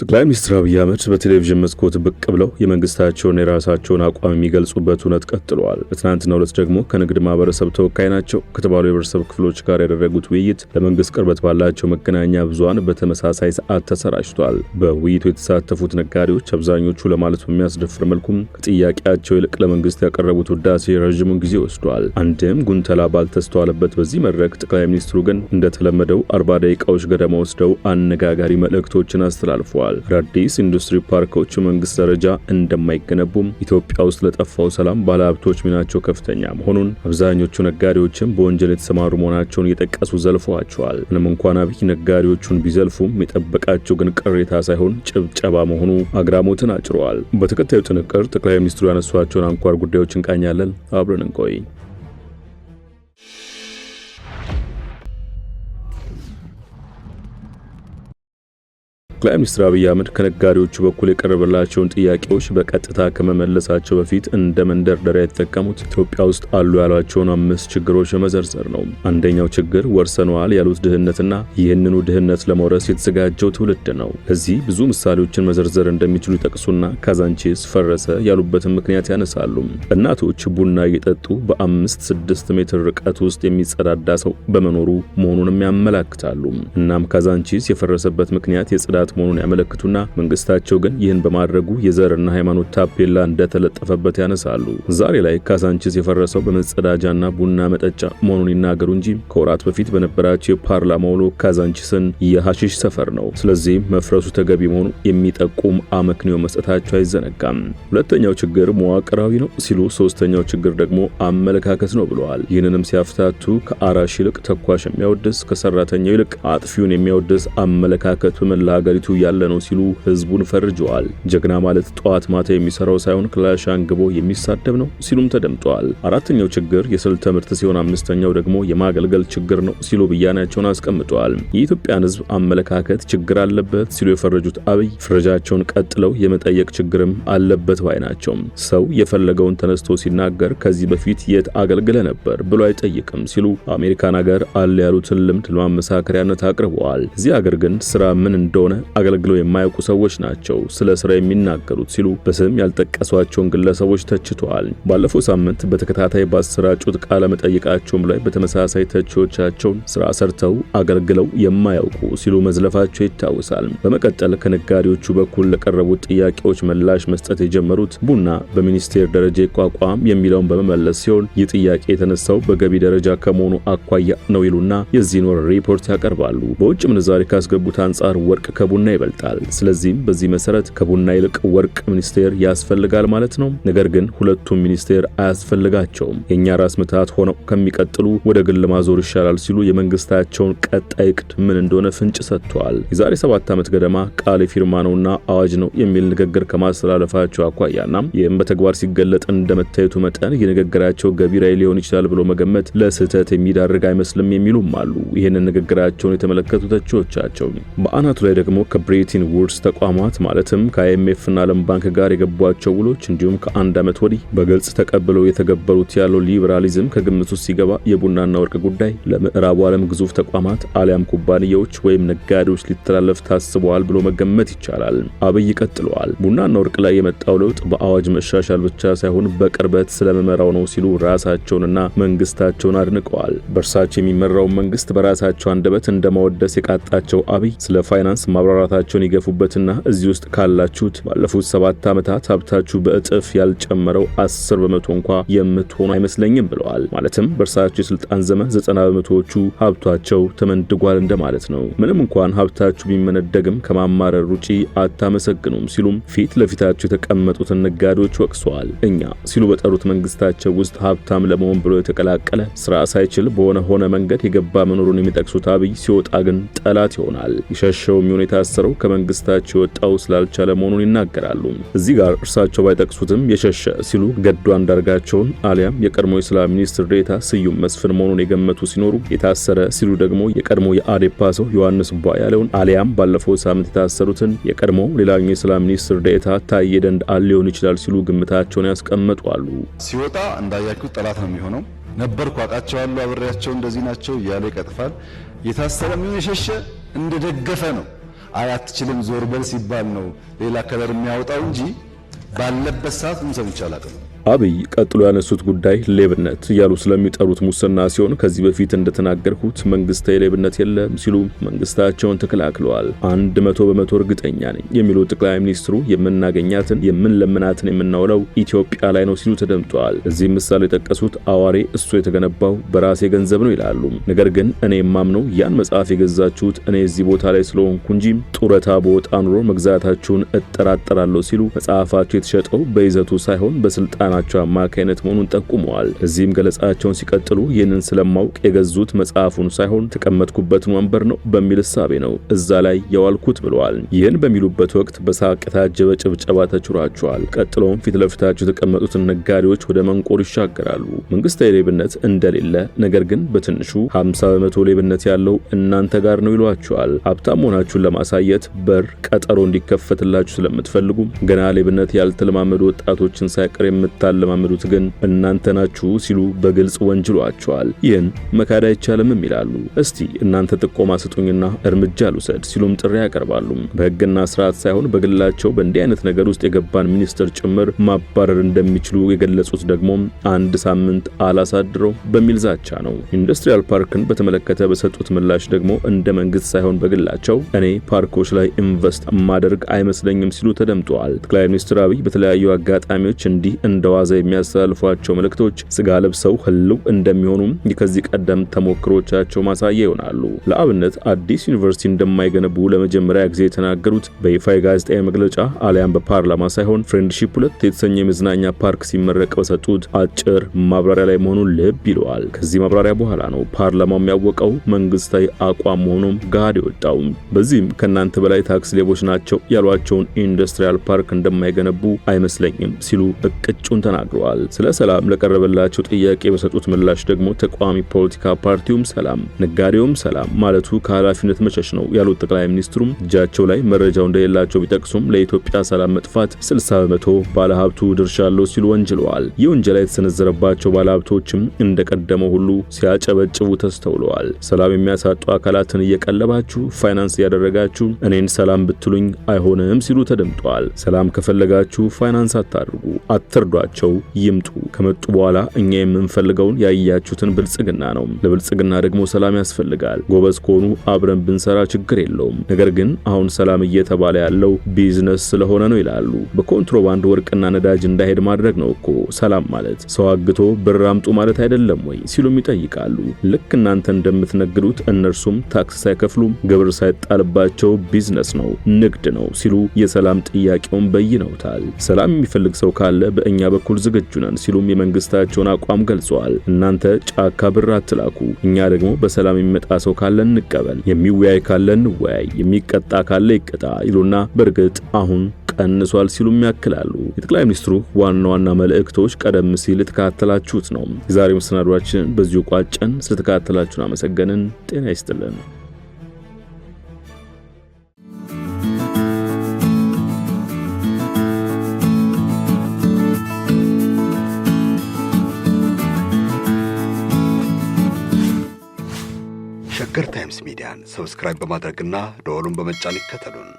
ጠቅላይ ሚኒስትር አብይ አህመድ በቴሌቪዥን መስኮት ብቅ ብለው የመንግስታቸውን የራሳቸውን አቋም የሚገልጹበት ሁነት ቀጥሏል። በትናንትናው ዕለት ደግሞ ከንግድ ማህበረሰብ ተወካይ ናቸው ከተባሉ የህብረተሰብ ክፍሎች ጋር ያደረጉት ውይይት ለመንግስት ቅርበት ባላቸው መገናኛ ብዙሃን በተመሳሳይ ሰዓት ተሰራጭቷል። በውይይቱ የተሳተፉት ነጋዴዎች አብዛኞቹ ለማለት በሚያስደፍር መልኩም ከጥያቄያቸው ይልቅ ለመንግስት ያቀረቡት ውዳሴ ረዥሙን ጊዜ ወስዷል። አንድም ጉንተላ ባልተስተዋለበት በዚህ መድረክ ጠቅላይ ሚኒስትሩ ግን እንደተለመደው 40 ደቂቃዎች ገደማ ወስደው አነጋጋሪ መልእክቶችን አስተላልፈዋል። አዳዲስ ኢንዱስትሪ ፓርኮች መንግስት ደረጃ እንደማይገነቡም፣ ኢትዮጵያ ውስጥ ለጠፋው ሰላም ባለሀብቶች ሚናቸው ከፍተኛ መሆኑን፣ አብዛኞቹ ነጋዴዎችም በወንጀል የተሰማሩ መሆናቸውን እየጠቀሱ ዘልፈዋቸዋል። ምንም እንኳን አብይ ነጋዴዎቹን ቢዘልፉም የጠበቃቸው ግን ቅሬታ ሳይሆን ጭብጨባ መሆኑ አግራሞትን አጭረዋል። በተከታዩ ጥንቅር ጠቅላይ ሚኒስትሩ ያነሷቸውን አንኳር ጉዳዮች እንቃኛለን። አብረን እንቆይ። ጠቅላይ ሚኒስትር አብይ አህመድ ከነጋዴዎቹ በኩል የቀረበላቸውን ጥያቄዎች በቀጥታ ከመመለሳቸው በፊት እንደ መንደርደሪያ የተጠቀሙት ኢትዮጵያ ውስጥ አሉ ያሏቸውን 5 ችግሮች መዘርዘር ነው። አንደኛው ችግር ወርሰነዋል ያሉት ድህነትና ይህንኑ ድህነት ለመውረስ የተዘጋጀው ትውልድ ነው። ለዚህ ብዙ ምሳሌዎችን መዘርዘር እንደሚችሉ ይጠቅሱና ካዛንቺስ ፈረሰ ያሉበትን ምክንያት ያነሳሉ። እናቶች ቡና እየጠጡ በ5-6 ሜትር ርቀት ውስጥ የሚጸዳዳ ሰው በመኖሩ መሆኑንም ያመላክታሉ። እናም ካዛንቺስ የፈረሰበት ምክንያት የጽዳት መሆኑን ያመለክቱና መንግስታቸው ግን ይህን በማድረጉ የዘርና ሃይማኖት ታፔላ እንደተለጠፈበት ያነሳሉ። ዛሬ ላይ ካዛንቺስ የፈረሰው በመጸዳጃና ቡና መጠጫ መሆኑን ይናገሩ እንጂ ከወራት በፊት በነበራቸው የፓርላማ ውሎ ካዛንቺስን የሐሺሽ ሰፈር ነው፣ ስለዚህ መፍረሱ ተገቢ መሆኑ የሚጠቁም አመክንዮ መስጠታቸው አይዘነጋም። ሁለተኛው ችግር መዋቅራዊ ነው ሲሉ፣ ሶስተኛው ችግር ደግሞ አመለካከት ነው ብለዋል። ይህንንም ሲያፍታቱ ከአራሽ ይልቅ ተኳሽ የሚያወድስ ከሰራተኛው ይልቅ አጥፊውን የሚያወድስ አመለካከት በመላ ሀገሪቱ ያለ ነው ሲሉ ህዝቡን ፈርጀዋል። ጀግና ማለት ጠዋት ማታ የሚሰራው ሳይሆን ክላሽ አንግቦ የሚሳደብ ነው ሲሉም ተደምጠዋል። አራተኛው ችግር የስልት ትምህርት ሲሆን አምስተኛው ደግሞ የማገልገል ችግር ነው ሲሉ ብያናቸውን አስቀምጠዋል። የኢትዮጵያን ህዝብ አመለካከት ችግር አለበት ሲሉ የፈረጁት አብይ ፍረጃቸውን ቀጥለው የመጠየቅ ችግርም አለበት ባይ ናቸው። ሰው የፈለገውን ተነስቶ ሲናገር ከዚህ በፊት የት አገልግለ ነበር ብሎ አይጠይቅም ሲሉ አሜሪካን ሀገር አለ ያሉትን ልምድ ለማመሳከሪያነት አቅርበዋል። እዚህ ሀገር ግን ስራ ምን እንደሆነ አገልግለው የማያውቁ ሰዎች ናቸው ስለ ስራ የሚናገሩት ሲሉ በስም ያልጠቀሷቸውን ግለሰቦች ተችተዋል። ባለፈው ሳምንት በተከታታይ ባሰራጩት ቃለ መጠይቃቸውም ላይ በተመሳሳይ ተቺዎቻቸውን ስራ ሰርተው አገልግለው የማያውቁ ሲሉ መዝለፋቸው ይታወሳል። በመቀጠል ከነጋዴዎቹ በኩል ለቀረቡት ጥያቄዎች ምላሽ መስጠት የጀመሩት ቡና በሚኒስቴር ደረጃ ይቋቋም የሚለውን በመመለስ ሲሆን ይህ ጥያቄ የተነሳው በገቢ ደረጃ ከመሆኑ አኳያ ነው ይሉና የዚህን ወር ሪፖርት ያቀርባሉ። በውጭ ምንዛሪ ካስገቡት አንጻር ወርቅ ከቡና ይበልጣል። ስለዚህም በዚህ መሰረት ከቡና ይልቅ ወርቅ ሚኒስቴር ያስፈልጋል ማለት ነው። ነገር ግን ሁለቱም ሚኒስቴር አያስፈልጋቸውም፣ የኛ ራስ ምታት ሆነው ከሚቀጥሉ ወደ ግል ማዞር ይሻላል ሲሉ የመንግስታቸውን ቀጣይ ዕቅድ ምን እንደሆነ ፍንጭ ሰጥተዋል። የዛሬ 7 ዓመት ገደማ ቃል ፊርማ ነውና አዋጅ ነው የሚል ንግግር ከማስተላለፋቸው አኳያና ይህም በተግባር ሲገለጥ እንደመታየቱ መጠን የንግግራቸው ገቢራዊ ሊሆን ይችላል ብሎ መገመት ለስህተት የሚዳርግ አይመስልም የሚሉም አሉ። ይህንን ንግግራቸውን የተመለከቱ ተቺዎቻቸው በአናቱ ላይ ደግሞ ከብሬቲን ውድስ ተቋማት ማለትም ከአይኤምኤፍ እና ዓለም ባንክ ጋር የገቧቸው ውሎች እንዲሁም ከአንድ ዓመት ወዲህ በግልጽ ተቀብለው የተገበሩት ያለው ሊበራሊዝም ከግምት ውስጥ ሲገባ የቡናና ወርቅ ጉዳይ ለምዕራቡ ዓለም ግዙፍ ተቋማት አሊያም ኩባንያዎች ወይም ነጋዴዎች ሊተላለፍ ታስበዋል ብሎ መገመት ይቻላል። አብይ ቀጥለዋል። ቡናና ወርቅ ላይ የመጣው ለውጥ በአዋጅ መሻሻል ብቻ ሳይሆን በቅርበት ስለመመራው ነው ሲሉ ራሳቸውንና መንግስታቸውን አድንቀዋል። በእርሳቸው የሚመራው መንግስት በራሳቸው አንደበት እንደማወደስ የቃጣቸው አብይ ስለ ፋይናንስ ማብራራታቸውን ይገፉበትና እዚህ ውስጥ ካላችሁት ባለፉት 7 ዓመታት ሀብታችሁ በእጥፍ ያልጨመረው 10 በመቶ እንኳ የምትሆኑ አይመስለኝም ብለዋል። ማለትም በእርሳቸው የስልጣን ዘመን 90 በመቶዎቹ ሀብታቸው ተመንድጓል እንደማለት ነው። ምንም እንኳን ሀብታችሁ ቢመነደግም ከማማረር ውጪ አታመሰግኑም ሲሉም ፊት ለፊታቸው የተቀመጡትን ነጋዴዎች ወቅሰዋል። እኛ ሲሉ በጠሩት መንግስታቸው ውስጥ ሀብታም ለመሆን ብሎ የተቀላቀለ ስራ ሳይችል በሆነ መንገድ የገባ መኖሩን የሚጠቅሱት አብይ ሲወጣ ግን ጠላት ይሆናል። የሸሸው የሚሆን የታሰረው ከመንግስታቸው ወጣው ስላልቻለ መሆኑን ይናገራሉ። እዚህ ጋር እርሳቸው ባይጠቅሱትም የሸሸ ሲሉ ገዱ አንዳርጋቸውን አሊያም የቀድሞ የሰላም ሚኒስትር ዴኤታ ስዩም መስፍን መሆኑን የገመቱ ሲኖሩ የታሰረ ሲሉ ደግሞ የቀድሞ የአዴፓ ሰው ዮሐንስ ቧያለውን አሊያም ባለፈው ሳምንት የታሰሩትን የቀድሞ ሌላኛው የሰላም ሚኒስትር ዴኤታ ታዬ ደንደአ ሊሆን ይችላል ሲሉ ግምታቸውን ያስቀምጡ አሉ። ሲወጣ እንዳያችሁት ጠላት ነው የሚሆነው። ነበርኩ አውቃቸዋለሁ አብሬያቸው እንደዚህ ናቸው እያለ ይቀጥፋል። የታሰረ ምን የሸሸ እንደደገፈ ነው። አትችልም ዞር በል ሲባል ነው ሌላ ከለር የሚያወጣው እንጂ ባለበት ሰዓት ምን ሰምቼ አላውቅም። አብይ ቀጥሎ ያነሱት ጉዳይ ሌብነት እያሉ ስለሚጠሩት ሙስና ሲሆን ከዚህ በፊት እንደተናገርኩት መንግስታዊ ሌብነት የለም ሲሉ መንግስታቸውን ተከላክለዋል። 100% እርግጠኛ ነኝ የሚሉት ጠቅላይ ሚኒስትሩ የምናገኛትን የምንለምናትን የምናውለው ኢትዮጵያ ላይ ነው ሲሉ ተደምጠዋል። እዚህ ምሳሌ የጠቀሱት አዋሬ እሱ የተገነባው በራሴ ገንዘብ ነው ይላሉ። ነገር ግን እኔ የማምነው ያን መጽሐፍ የገዛችሁት እኔ እዚህ ቦታ ላይ ስለሆንኩ እንጂ ጡረታ በወጣ ኑሮ መግዛታችሁን እጠራጠራለሁ ሲሉ መጽሐፋቸው የተሸጠው በይዘቱ ሳይሆን በስልጣን አማካይነት መሆኑን ጠቁመዋል። እዚህም ገለጻቸውን ሲቀጥሉ ይህንን ስለማውቅ የገዙት መጽሐፉን ሳይሆን ተቀመጥኩበትን ወንበር ነው በሚል እሳቤ ነው እዛ ላይ የዋልኩት ብለዋል። ይህን በሚሉበት ወቅት በሳቅ የታጀበ ጭብጨባ ተችሯቸዋል። ቀጥሎም ፊት ለፊታቸው የተቀመጡትን ነጋዴዎች ወደ መንቆር ይሻገራሉ። መንግስታዊ ሌብነት እንደሌለ ነገር ግን በትንሹ 50% ሌብነት ያለው እናንተ ጋር ነው ይሏቸዋል። ሀብታም መሆናችሁን ለማሳየት በር ቀጠሮ እንዲከፈትላችሁ ስለምትፈልጉ ገና ሌብነት ያልተለማመዱ ወጣቶችን ሳይቀር ለማመዱት ግን እናንተ ናችሁ ሲሉ በግልጽ ወንጅሏቸዋል። ይህን መካድ አይቻልም ይላሉ። እስቲ እናንተ ጥቆማ ስጡኝና እርምጃ ልውሰድ ሲሉም ጥሪ ያቀርባሉ። በህግና ስርዓት ሳይሆን በግላቸው በእንዲህ አይነት ነገር ውስጥ የገባን ሚኒስትር ጭምር ማባረር እንደሚችሉ የገለጹት ደግሞ አንድ ሳምንት አላሳድረው በሚል ዛቻ ነው። ኢንዱስትሪያል ፓርክን በተመለከተ በሰጡት ምላሽ ደግሞ እንደ መንግስት ሳይሆን በግላቸው እኔ ፓርኮች ላይ ኢንቨስት ማደርግ አይመስለኝም ሲሉ ተደምጠዋል። ጠቅላይ ሚኒስትር አብይ በተለያዩ አጋጣሚዎች እንዲህ እንደዋዛ የሚያስተላልፏቸው መልእክቶች ስጋ ለብሰው ህልው እንደሚሆኑ ከዚህ ቀደም ተሞክሮቻቸው ማሳያ ይሆናሉ። ለአብነት አዲስ ዩኒቨርሲቲ እንደማይገነቡ ለመጀመሪያ ጊዜ የተናገሩት በይፋ የጋዜጣዊ መግለጫ አሊያም በፓርላማ ሳይሆን ፍሬንድሺፕ 2 የተሰኘ የመዝናኛ ፓርክ ሲመረቅ በሰጡት አጭር ማብራሪያ ላይ መሆኑን ልብ ይለዋል። ከዚህ ማብራሪያ በኋላ ነው ፓርላማው የሚያወቀው መንግስታዊ አቋም መሆኑን ጋር ይወጣው። በዚህም ከናንተ በላይ ታክስ ሌቦች ናቸው ያሏቸውን ኢንዱስትሪያል ፓርክ እንደማይገነቡ አይመስለኝም ሲሉ እቅጩን ተናግረዋል። ስለ ሰላም ለቀረበላቸው ጥያቄ በሰጡት ምላሽ ደግሞ ተቋሚ ፖለቲካ ፓርቲውም ሰላም ነጋዴውም ሰላም ማለቱ ከኃላፊነት መሸሽ ነው ያሉት ጠቅላይ ሚኒስትሩም እጃቸው ላይ መረጃው እንደሌላቸው ቢጠቅሱም ለኢትዮጵያ ሰላም መጥፋት 60% ባለሀብቱ ድርሻ አለው ሲሉ ወንጅለዋል። ይህ ወንጀላ የተሰነዘረባቸው ባለሀብቶችም እንደቀደመው ሁሉ ሲያጨበጭቡ ተስተውለዋል። ሰላም የሚያሳጡ አካላትን እየቀለባችሁ ፋይናንስ ያደረጋችሁ እኔን ሰላም ብትሉኝ አይሆንም ሲሉ ተደምጠዋል። ሰላም ከፈለጋችሁ ፋይናንስ አታድርጉ፣ አትርዷቸው፣ ይምጡ። ከመጡ በኋላ እኛ የምንፈልገውን ያያችሁትን ብልጽግና ነው። ለብልጽግና ደግሞ ሰላም ያስፈልጋል። ጎበዝ ከሆኑ አብረን ብንሰራ ችግር የለውም። ነገር ግን አሁን ሰላም እየተባለ ያለው ቢዝነስ ስለሆነ ነው ይላሉ። በኮንትሮባንድ ወርቅና ነዳጅ እንዳይሄድ ማድረግ ነው እኮ ሰላም ማለት። ሰው አግቶ ብር አምጡ ማለት አይደለም ወይ ሲሉም ይጠይቃሉ። ልክ እናንተ እንደምትነግዱት እነርሱም ታክስ ሳይከፍሉ ግብር ሳይጣልባቸው ቢዝነስ ነው፣ ንግድ ነው ሲሉ የሰላም ጥያቄውን በይነውታል። ሰላም የሚፈልግ ሰው ካለ በእኛ በኩል ዝግጁ ነን ሲሉም የመንግስታቸውን አቋም ገልጸዋል። እናንተ ጫካ ብር አትላኩ፣ እኛ ደግሞ በሰላም የሚመጣ ሰው ካለ እንቀበል፣ የሚወያይ ካለ እንወያይ፣ የሚቀጣ ካለ ይቀጣ ይሉና በእርግጥ አሁን ቀንሷል ሲሉም ያክላሉ። የጠቅላይ ሚኒስትሩ ዋና ዋና መልእክቶች ቀደም ሲል የተከታተላችሁት ነው። የዛሬው መሰናዷችን በዚሁ ቋጨን። ስለተከታተላችሁን አመሰገንን። ጤና ይስጥልን። ሸገር ታይምስ ሚዲያን ሰብስክራይብ በማድረግና ደወሉን በመጫን ይከተሉን።